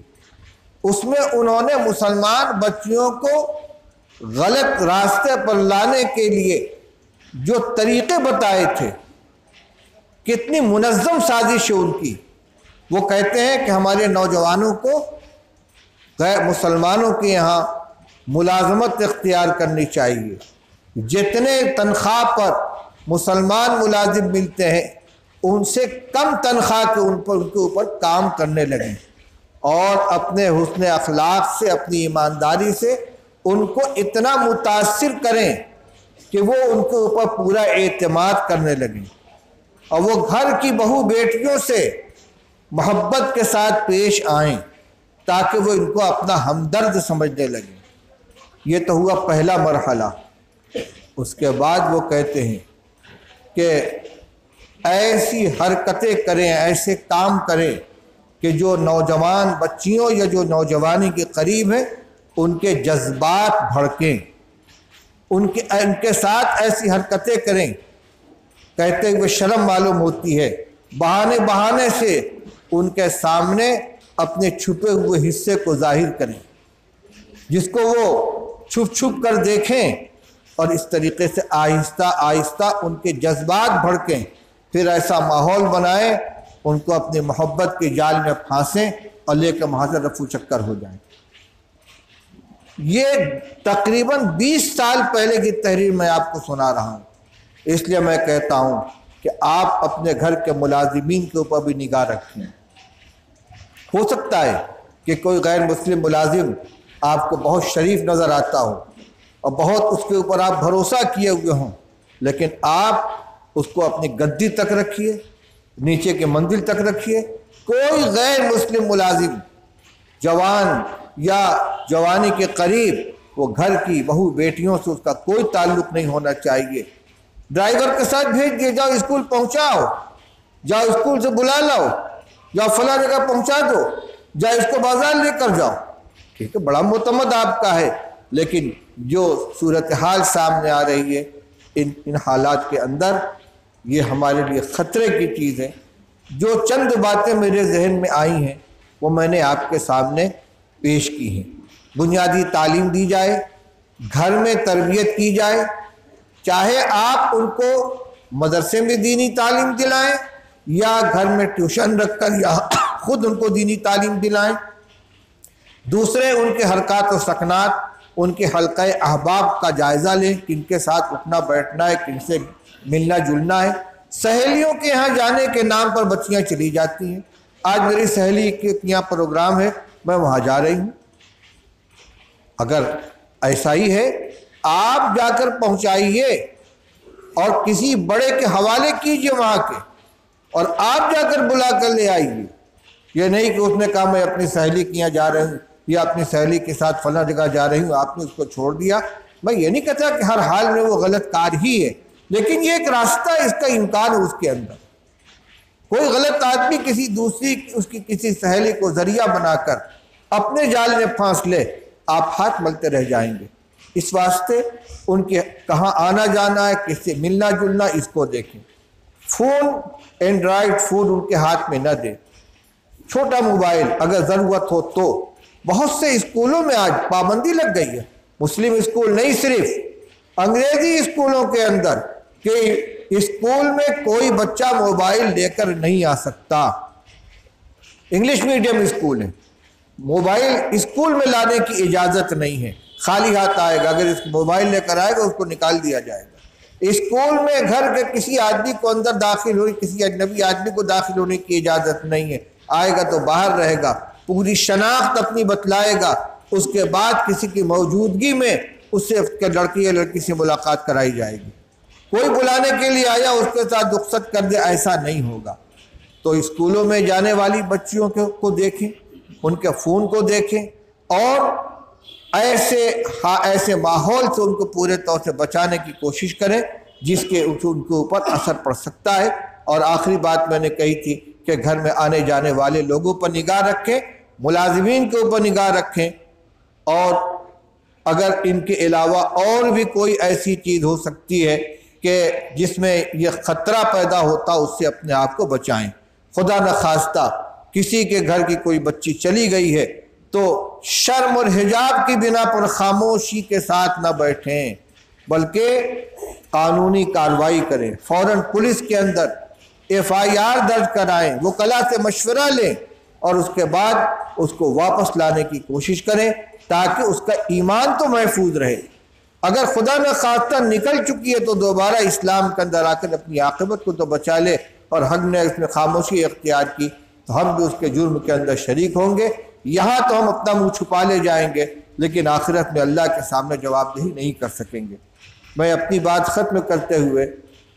اس میں انہوں نے مسلمان بچیوں کو غلط راستے پر لانے کے لیے جو طریقے بتائے تھے، کتنی منظم سازش ہے ان کی۔ وہ کہتے ہیں کہ ہمارے نوجوانوں کو غیر مسلمانوں کے یہاں ملازمت اختیار کرنی چاہیے، جتنے تنخواہ پر مسلمان ملازم ملتے ہیں ان سے کم تنخواہ کے ان کے اوپر کام کرنے لگیں، اور اپنے حسن اخلاق سے، اپنی ایمانداری سے ان کو اتنا متاثر کریں کہ وہ ان کے اوپر پورا اعتماد کرنے لگیں، اور وہ گھر کی بہو بیٹیوں سے محبت کے ساتھ پیش آئیں تاکہ وہ ان کو اپنا ہمدرد سمجھنے لگیں۔ یہ تو ہوا پہلا مرحلہ۔ اس کے بعد وہ کہتے ہیں کہ ایسی حرکتیں کریں، ایسے کام کریں کہ جو نوجوان بچیوں یا جو نوجوانی کے قریب ہیں ان کے جذبات بھڑکیں، ان کے ساتھ ایسی حرکتیں کریں، کہتے ہوئے شرم معلوم ہوتی ہے، بہانے سے ان کے سامنے اپنے چھپے ہوئے حصے کو ظاہر کریں، جس کو وہ چھپ چھپ کر دیکھیں، اور اس طریقے سے آہستہ آہستہ ان کے جذبات بھڑکیں، پھر ایسا ماحول بنائیں، ان کو اپنی محبت کے جال میں پھانسیں اور لے کے وہاں سے رفو چکر ہو جائیں۔ یہ تقریباً 20 سال پہلے کی تحریر میں آپ کو سنا رہا ہوں، اس لیے میں کہتا ہوں کہ آپ اپنے گھر کے ملازمین کے اوپر بھی نگاہ رکھیں۔ ہو سکتا ہے کہ کوئی غیر مسلم ملازم آپ کو بہت شریف نظر آتا ہو اور بہت اس کے اوپر آپ بھروسہ کیے ہوئے ہوں، لیکن آپ اس کو اپنی گدی تک رکھیے، نیچے کے منزل تک رکھیے۔ کوئی غیر مسلم ملازم جوان یا جوانی کے قریب، وہ گھر کی بہو بیٹیوں سے اس کا کوئی تعلق نہیں ہونا چاہیے۔ ڈرائیور کے ساتھ بھیج دیے، جاؤ اسکول پہنچاؤ، جاؤ اسکول سے بلا لاؤ، جاؤ فلاں جگہ پہنچا دو، جاؤ اس کو بازار لے کر جاؤ، ٹھیک ہے، بڑا معتمد آپ کا ہے، لیکن جو صورتحال سامنے آ رہی ہے ان حالات کے اندر، یہ ہمارے لیے خطرے کی چیز ہے۔ جو چند باتیں میرے ذہن میں آئی ہیں وہ میں نے آپ کے سامنے پیش کی ہیں۔ بنیادی تعلیم دی جائے، گھر میں تربیت کی جائے، چاہے آپ ان کو مدرسے میں دینی تعلیم دلائیں یا گھر میں ٹیوشن رکھ کر یا خود ان کو دینی تعلیم دلائیں۔ دوسرے، ان کے حرکات و سکنات، ان کے حلقہ احباب کا جائزہ لیں، کن کے ساتھ اٹھنا بیٹھنا ہے، کن سے ملنا جلنا ہے۔ سہیلیوں کے یہاں جانے کے نام پر بچیاں چلی جاتی ہیں۔ آج میری سہیلی کے یہاں پروگرام ہے، میں وہاں جا رہی ہوں۔ اگر ایسا ہی ہے، آپ جا کر پہنچائیے اور کسی بڑے کے حوالے کیجئے وہاں کے، اور آپ جا کر بلا کر لے آئیے۔ یہ نہیں کہ اس نے کہا میں اپنی سہیلی کے یہاں جا رہی ہوں یا اپنی سہیلی کے ساتھ فلاں جگہ جا رہی ہوں، آپ نے اس کو چھوڑ دیا۔ میں یہ نہیں کہتا کہ ہر حال میں وہ غلط کار ہی ہے، لیکن یہ ایک راستہ، اس کا امکان ہے اس کے اندر۔ کوئی غلط آدمی اس کی کسی سہیلی کو ذریعہ بنا کر اپنے جال میں پھانس لے، آپ ہاتھ ملتے رہ جائیں گے۔ اس واسطے ان کے کہاں آنا جانا ہے، کس سے ملنا جلنا، اس کو دیکھیں۔ فون، اینڈرائڈ فون ان کے ہاتھ میں نہ دیں، چھوٹا موبائل اگر ضرورت ہو تو۔ بہت سے اسکولوں میں آج پابندی لگ گئی ہے، مسلم اسکول نہیں، صرف انگریزی اسکولوں کے اندر، کہ اسکول میں کوئی بچہ موبائل لے کر نہیں آ سکتا۔ انگلش میڈیم اسکول ہے، موبائل اسکول میں لانے کی اجازت نہیں ہے، خالی ہاتھ آئے گا، اگر اس موبائل لے کر آئے گا اس کو نکال دیا جائے گا۔ اسکول میں گھر کے کسی آدمی کو اندر داخل ہوئی، کسی اجنبی آدمی کو داخل ہونے کی اجازت نہیں ہے، آئے گا تو باہر رہے گا، پوری شناخت اپنی بتلائے گا، اس کے بعد کسی کی موجودگی میں اس سے لڑکی یا لڑکی سے ملاقات کرائی جائے گی۔ کوئی بلانے کے لیے آیا اس کے ساتھ رخصت کر دے، ایسا نہیں ہوگا۔ تو اسکولوں میں جانے والی بچیوں کو دیکھیں، ان کے فون کو دیکھیں، اور ایسے ماحول سے ان کو پورے طور سے بچانے کی کوشش کریں جس کے ان کے اوپر اثر پڑ سکتا ہے۔ اور آخری بات میں نے کہی تھی کہ گھر میں آنے جانے والے لوگوں پر نگاہ رکھیں، ملازمین کے اوپر نگاہ رکھیں، اور اگر ان کے علاوہ اور بھی کوئی ایسی چیز ہو سکتی ہے کہ جس میں یہ خطرہ پیدا ہوتا، اس سے اپنے آپ کو بچائیں۔ خدا نخواستہ کسی کے گھر کی کوئی بچی چلی گئی ہے تو شرم اور حجاب کی بنا پر خاموشی کے ساتھ نہ بیٹھیں، بلکہ قانونی کارروائی کریں، فوراً پولیس کے اندر FIR درج کرائیں، وکلاء سے مشورہ لیں، اور اس کے بعد اس کو واپس لانے کی کوشش کریں تاکہ اس کا ایمان تو محفوظ رہے۔ اگر خدا نخواستہ نکل چکی ہے تو دوبارہ اسلام کے اندر آ کر اپنی عاقبت کو تو بچا لے، اور ہم نے اس میں خاموشی اختیار کی تو ہم بھی اس کے جرم کے اندر شریک ہوں گے۔ یہاں تو ہم اپنا منہ چھپا لے جائیں گے، لیکن آخرت میں اللہ کے سامنے جواب دہی نہیں کر سکیں گے۔ میں اپنی بات ختم کرتے ہوئے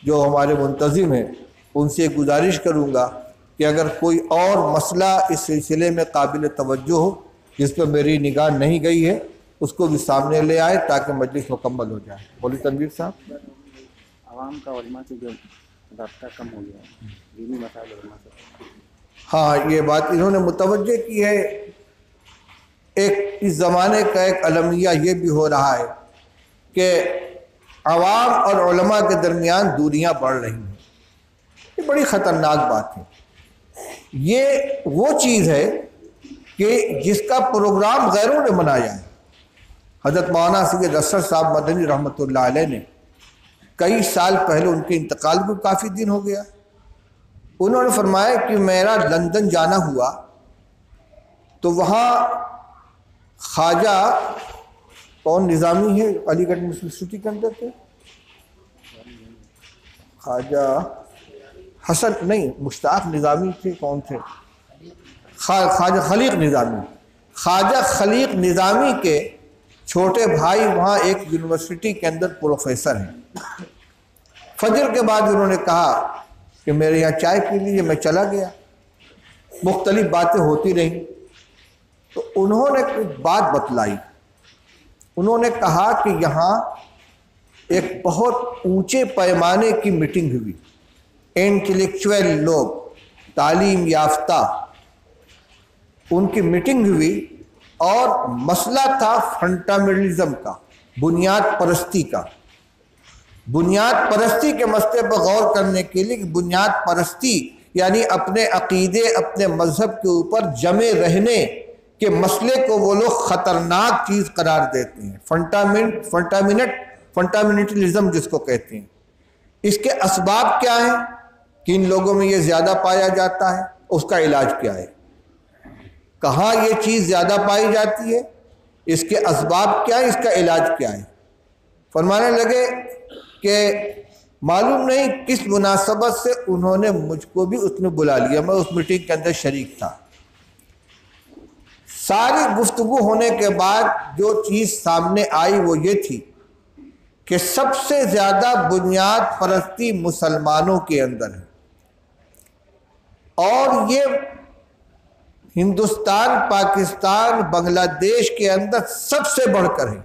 جو ہمارے منتظم ہیں ان سے گزارش کروں گا کہ اگر کوئی اور مسئلہ اس سلسلے میں قابل توجہ ہو جس پہ میری نگاہ نہیں گئی ہے اس کو بھی سامنے لے آئے تاکہ مجلس مکمل ہو جائے۔ بولی تنویر صاحب۔ عوام کا علماء سے جو رابطہ کم ہو گیا ہے، دینی مسائل علماء سے۔ ہاں، یہ بات انہوں نے متوجہ کی ہے۔ ایک اس زمانے کا ایک المیہ یہ بھی ہو رہا ہے کہ عوام اور علماء کے درمیان دوریاں بڑھ رہی ہیں۔ یہ بڑی خطرناک بات ہے۔ یہ وہ چیز ہے کہ جس کا پروگرام غیروں نے بنایا ہے۔ حضرت مولانا سید اسد صاحب مدنی رحمۃ اللہ علیہ نے کئی سال پہلے، ان کے انتقال کو کافی دن ہو گیا، انہوں نے فرمایا کہ میرا لندن جانا ہوا تو وہاں خواجہ کون نظامی ہے علی گڑھ یونیورسٹی کے اندر تھے، خواجہ حسن نہیں، مشتاق نظامی تھے، کون تھے، خواجہ خلیق نظامی، خواجہ خلیق نظامی کے چھوٹے بھائی وہاں ایک یونیورسٹی کے اندر پروفیسر ہیں۔ فجر کے بعد انہوں نے کہا کہ میرے یہاں چائے پی لیجیے، میں چلا گیا، مختلف باتیں ہوتی رہیں تو انہوں نے ایک بات بتلائی۔ انہوں نے کہا کہ یہاں ایک بہت اونچے پیمانے کی میٹنگ ہوئی، انٹلیکچوئل لوگ، تعلیم یافتہ، ان کی میٹنگ ہوئی اور مسئلہ تھا فنڈامنٹلزم کا، بنیاد پرستی کا، بنیاد پرستی کے مسئلے پر غور کرنے کے لیے کہ بنیاد پرستی یعنی اپنے عقیدے، اپنے مذہب کے اوپر جمے رہنے کے مسئلے کو وہ لوگ خطرناک چیز قرار دیتے ہیں، فنڈامنٹلزم جس کو کہتے ہیں۔ اس کے اسباب کیا ہیں؟ کن لوگوں میں یہ زیادہ پایا جاتا ہے، اس کا علاج کیا ہے، کہاں یہ چیز زیادہ پائی جاتی ہے، اس کے اسباب کیا ہے، اس کا علاج کیا ہے۔ فرمانے لگے کہ معلوم نہیں کس مناسبت سے انہوں نے مجھ کو بھی اس میں بلا لیا، میں اس میٹنگ کے اندر شریک تھا۔ ساری گفتگو ہونے کے بعد جو چیز سامنے آئی وہ یہ تھی کہ سب سے زیادہ بنیاد پرستی مسلمانوں کے اندر ہے، اور یہ ہندوستان، پاکستان، بنگلہ دیش کے اندر سب سے بڑھ کر ہے،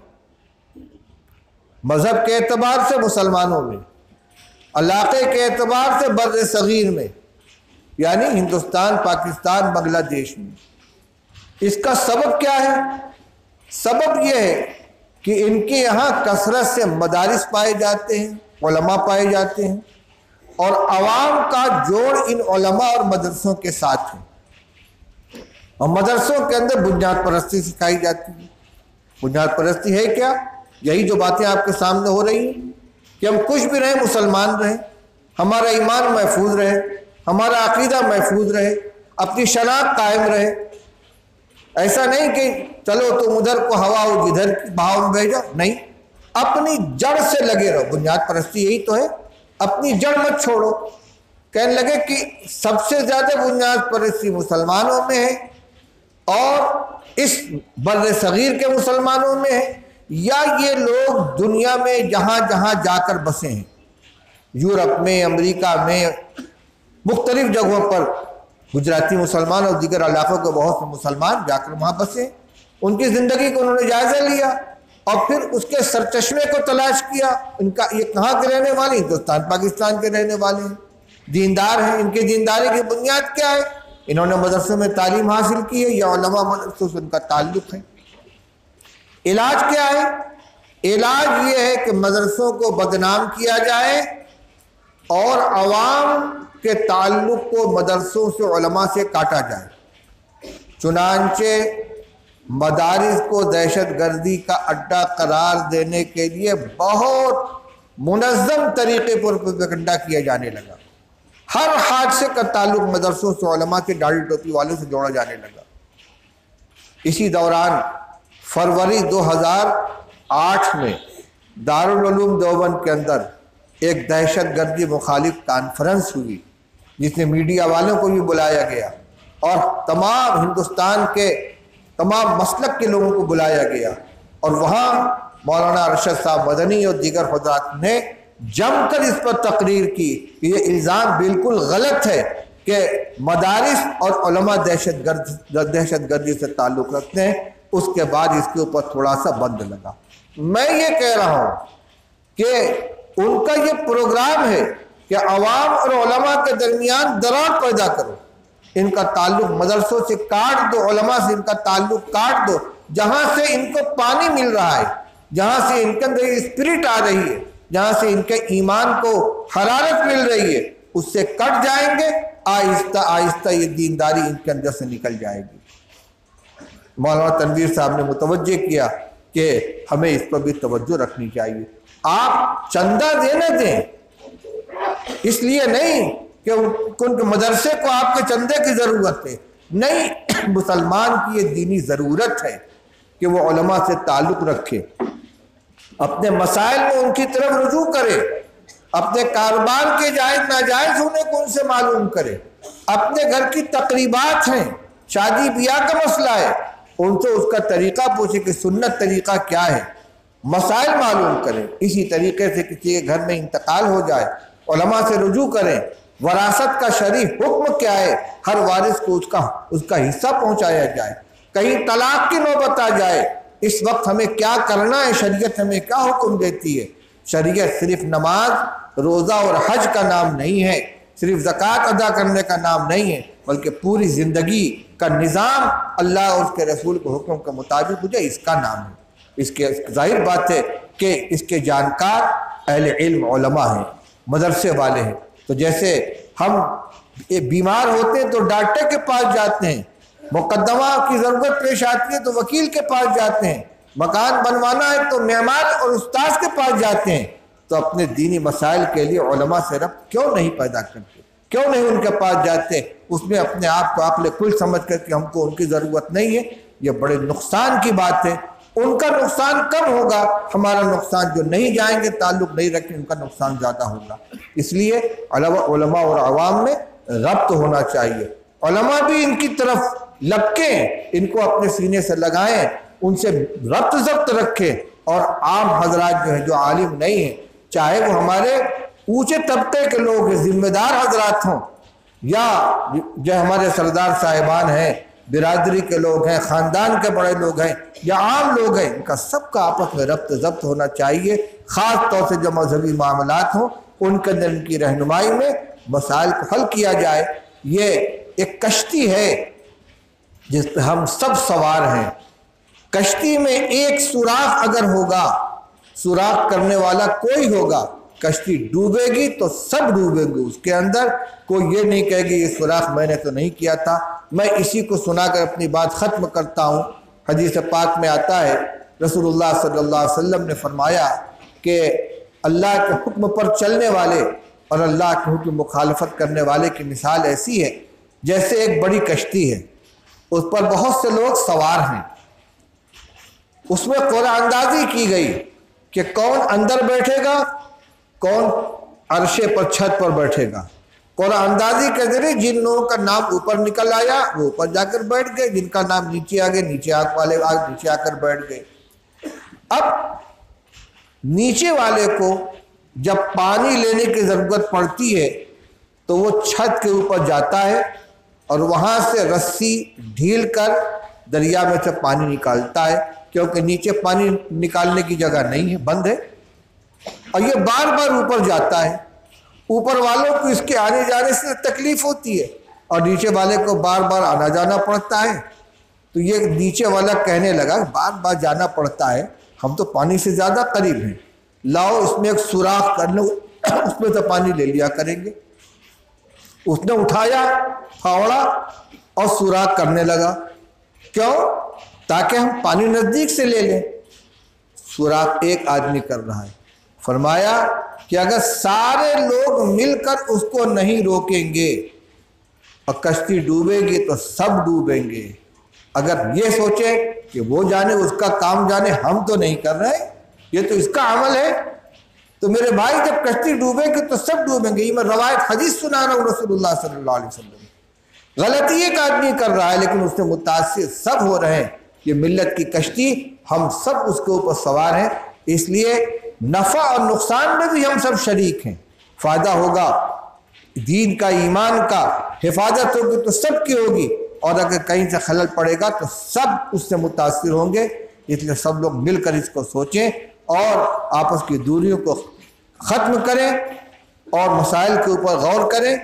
مذہب کے اعتبار سے مسلمانوں میں، علاقے کے اعتبار سے بر صغیر میں، یعنی ہندوستان، پاکستان، بنگلہ دیش میں۔ اس کا سبب کیا ہے؟ سبب یہ ہے کہ ان کے یہاں کثرت سے مدارس پائے جاتے ہیں، علماء پائے جاتے ہیں، اور عوام کا جوڑ ان علماء اور مدرسوں کے ساتھ ہے، اور مدرسوں کے اندر بنیاد پرستی سکھائی جاتی ہے۔ بنیاد پرستی ہے کیا؟ یہی جو باتیں آپ کے سامنے ہو رہی ہیں کہ ہم کچھ بھی رہیں مسلمان رہیں، ہمارا ایمان محفوظ رہے، ہمارا عقیدہ محفوظ رہے، اپنی شناخت قائم رہے۔ ایسا نہیں کہ چلو تم ادھر کو ہوا ہو جدھر بہاؤ میں بھیجو، نہیں، اپنی جڑ سے لگے رہو۔ بنیاد پرستی یہی تو ہے، اپنی جڑ مت چھوڑو۔ کہنے لگے کہ سب سے زیادہ بنیاد پرستی مسلمانوں میں ہے، اور اس بر صغیر کے مسلمانوں میں ہے، یا یہ لوگ دنیا میں جہاں جہاں جا کر بسے ہیں، یورپ میں، امریکہ میں، مختلف جگہوں پر گجراتی مسلمان اور دیگر علاقوں کے بہت سے مسلمان جا کر وہاں بسے، ان کی زندگی کو انہوں نے جائزہ لیا اور پھر اس کے سرچشمے کو تلاش کیا۔ ان کا یہ کہاں کے رہنے والے؟ ہندوستان پاکستان کے رہنے والے ہیں، دیندار ہیں۔ ان کی دینداری کی بنیاد کیا ہے؟ انہوں نے مدرسوں میں تعلیم حاصل کی ہے، یا علماء مدرسوں سے ان کا تعلق ہے۔ علاج کیا ہے؟ علاج یہ ہے کہ مدرسوں کو بدنام کیا جائے اور عوام کے تعلق کو مدرسوں سے، علماء سے کاٹا جائے۔ چنانچہ مدارس کو دہشت گردی کا اڈا قرار دینے کے لیے بہت منظم طریقے پر پروپیگنڈا کیا جانے لگا۔ ہر حادثے کا تعلق مدرسوں سے، علماء سے، داڑھی ٹوپی والوں سے جوڑا جانے لگا۔ اسی دوران فروری 2008 میں دارالعلوم دیوبند کے اندر ایک دہشت گردی مخالف کانفرنس ہوئی، جس میں میڈیا والوں کو بھی بلایا گیا اور تمام ہندوستان کے تمام مسلک کے لوگوں کو بلایا گیا، اور وہاں مولانا ارشد صاحب مدنی اور دیگر حضرات نے جم کر اس پر تقریر کی کہ یہ الزام بالکل غلط ہے کہ مدارس اور علماء دہشت گردی سے تعلق رکھتے ہیں۔ اس کے بعد اس کے اوپر تھوڑا سا بند لگا۔ میں یہ کہہ رہا ہوں کہ ان کا یہ پروگرام ہے کہ عوام اور علماء کے درمیان دراڑ پیدا کرو، ان کا تعلق مدرسوں سے کاٹ دو، علماء سے ان کا تعلق کاٹ دو۔ جہاں سے ان کو پانی مل رہا ہے، جہاں سے ان کے اندر اسپرٹ آ رہی ہے، جہاں سے ان کے ایمان کو حرارت مل رہی ہے، اس سے کٹ جائیں گے، آہستہ آہستہ یہ دینداری ان کے اندر سے نکل جائے گی۔ مولانا تنویر صاحب نے متوجہ کیا کہ ہمیں اس پر بھی توجہ رکھنی چاہیے۔ آپ چندہ دینے دیں، اس لیے نہیں کہ ان کے مدرسے کو آپ کے چندے کی ضرورت ہے، نہیں، مسلمان کی یہ دینی ضرورت ہے کہ وہ علماء سے تعلق رکھے، اپنے مسائل میں ان کی طرف رجوع کرے، اپنے کاروبار کے جائز ناجائز ہونے کو ان سے معلوم کرے، اپنے گھر کی تقریبات ہیں، شادی بیاہ کا مسئلہ ہے، ان سے اس کا طریقہ پوچھے کہ سنت طریقہ کیا ہے، مسائل معلوم کریں۔ اسی طریقے سے کسی کے گھر میں انتقال ہو جائے، علماء سے رجوع کریں، وراثت کا شرعی حکم کیا ہے، ہر وارث کو اس کا حصہ پہنچایا جائے۔ کہیں طلاق کی نوبت آ جائے، اس وقت ہمیں کیا کرنا ہے، شریعت ہمیں کیا حکم دیتی ہے۔ شریعت صرف نماز، روزہ اور حج کا نام نہیں ہے، صرف زکوٰۃ ادا کرنے کا نام نہیں ہے، بلکہ پوری زندگی کا نظام اللہ اور اس کے رسول کے حکم کے مطابق ہو جائے، اس کا نام ہے۔ اس کے ظاہر بات ہے کہ اس کے جانکار اہل علم علماء ہیں، مدرسے والے ہیں۔ تو جیسے ہم بیمار ہوتے ہیں تو ڈاکٹر کے پاس جاتے ہیں، مقدمہ کی ضرورت پیش آتی ہے تو وکیل کے پاس جاتے ہیں، مکان بنوانا ہے تو معمار اور استاذ کے پاس جاتے ہیں، تو اپنے دینی مسائل کے لیے علماء سے ربط کیوں نہیں پیدا کرتے، کیوں نہیں ان کے پاس جاتے، اس میں اپنے آپ کو عقل کل سمجھ کر کہ ہم کو ان کی ضرورت نہیں ہے۔ یہ بڑے نقصان کی بات ہے۔ ان کا نقصان کم ہوگا، ہمارا نقصان جو نہیں جائیں گے، تعلق نہیں رکھیں، ان کا نقصان زیادہ ہوگا۔ اس لیے علماء اور عوام میں ربط ہونا چاہیے۔ علماء بھی ان کی طرف لپکیں، ان کو اپنے سینے سے لگائیں، ان سے ربط ضبط رکھیں، اور عام حضرات جو ہیں، جو عالم نہیں ہیں، چاہے وہ ہمارے اونچے طبقے کے لوگ ہیں، ذمہ دار حضرات ہوں، یا جو ہمارے سردار صاحبان ہیں، برادری کے لوگ ہیں، خاندان کے بڑے لوگ ہیں، یا عام لوگ ہیں، ان کا سب کا آپس میں ربط ضبط ہونا چاہیے۔ خاص طور سے جو مذہبی معاملات ہوں، ان کے اندر ان کی رہنمائی میں مسائل کو حل کیا جائے۔ یہ ایک کشتی ہے جس پہ ہم سب سوار ہیں، کشتی میں ایک سوراخ اگر ہوگا، سوراخ کرنے والا کوئی ہوگا، کشتی ڈوبے گی تو سب ڈوبیں گے اس کے اندر۔ کوئی یہ نہیں کہے گی یہ سوراخ میں نے تو نہیں کیا تھا۔ میں اسی کو سنا کر اپنی بات ختم کرتا ہوں۔ حدیث پاک میں آتا ہے، رسول اللہ صلی اللہ علیہ وسلم نے فرمایا کہ اللہ کے حکم پر چلنے والے اور اللہ کے حکم مخالفت کرنے والے کی مثال ایسی ہے جیسے ایک بڑی کشتی ہے، اس پر بہت سے لوگ سوار ہیں، اس میں قرعہ اندازی کی گئی کہ کون اندر بیٹھے گا، کون عرشے پر چھت پر بیٹھے گا۔ قرعہ اندازی کے ذریعے جن لوگوں کا نام اوپر نکل آیا وہ اوپر جا کر بیٹھ گئے، جن کا نام نیچے آ گئے نیچے والے نیچے آ کر بیٹھ گئے۔ اب نیچے والے کو جب پانی لینے کی ضرورت پڑتی ہے تو وہ چھت کے اوپر جاتا ہے اور وہاں سے رسی ڈھیل کر دریا میں سے پانی نکالتا ہے، کیونکہ نیچے پانی نکالنے کی جگہ نہیں ہے، بند ہے، اور یہ بار بار اوپر جاتا ہے۔ اوپر والوں کو اس کے آنے جانے سے تکلیف ہوتی ہے اور نیچے والے کو بار بار آنا جانا پڑتا ہے۔ تو یہ نیچے والا کہنے لگا بار بار جانا پڑتا ہے، ہم تو پانی سے زیادہ قریب ہیں، لاؤ اس میں ایک سوراخ کر لو، اس میں تو پانی لے لیا کریں گے۔ اس نے اٹھایا پھاوڑا اور سوراخ کرنے لگا، کیوں؟ تاکہ ہم پانی نزدیک سے لے لیں۔ سوراخ ایک آدمی کر رہا ہے۔ فرمایا کہ اگر سارے لوگ مل کر اس کو نہیں روکیں گے اور کشتی ڈوبے گی تو سب ڈوبیں گے۔ اگر یہ سوچیں کہ وہ جانے اس کا کام جانے، ہم تو نہیں کر رہے، یہ تو اس کا عمل ہے، تو میرے بھائی جب کشتی ڈوبے گی تو سب ڈوبیں گے۔ یہ میں روایت حدیث سنا رہا ہوں رسول اللہ صلی اللہ علیہ وسلم۔ غلطی ایک آدمی کر رہا ہے لیکن اس سے متاثر سب ہو رہے ہیں۔ یہ ملت کی کشتی، ہم سب اس کے اوپر سوار ہیں، اس لیے نفع اور نقصان میں بھی ہم سب شریک ہیں۔ فائدہ ہوگا دین کا، ایمان کا، حفاظت ہوگی تو سب کی ہوگی، اور اگر کہیں سے خلل پڑے گا تو سب اس سے متاثر ہوں گے۔ اس لیے سب لوگ مل کر اس کو سوچیں اور آپس کی دوریوں کو ختم کریں اور مسائل کے اوپر غور کریں،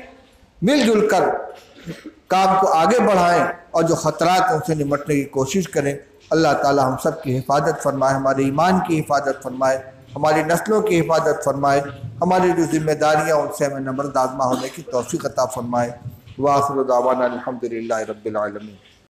مل جل کر کام کو آگے بڑھائیں اور جو خطرات ہیں ان سے نمٹنے کی کوشش کریں۔ اللہ تعالی ہم سب کی حفاظت فرمائے، ہمارے ایمان کی حفاظت فرمائے، ہماری نسلوں کی حفاظت فرمائے، ہماری جو ذمہ داریاں ان سے ہمیں نبرد آزما ہونے کی توفیق عطا فرمائے۔ وآخر دعوانا الحمدللہ رب العالمین۔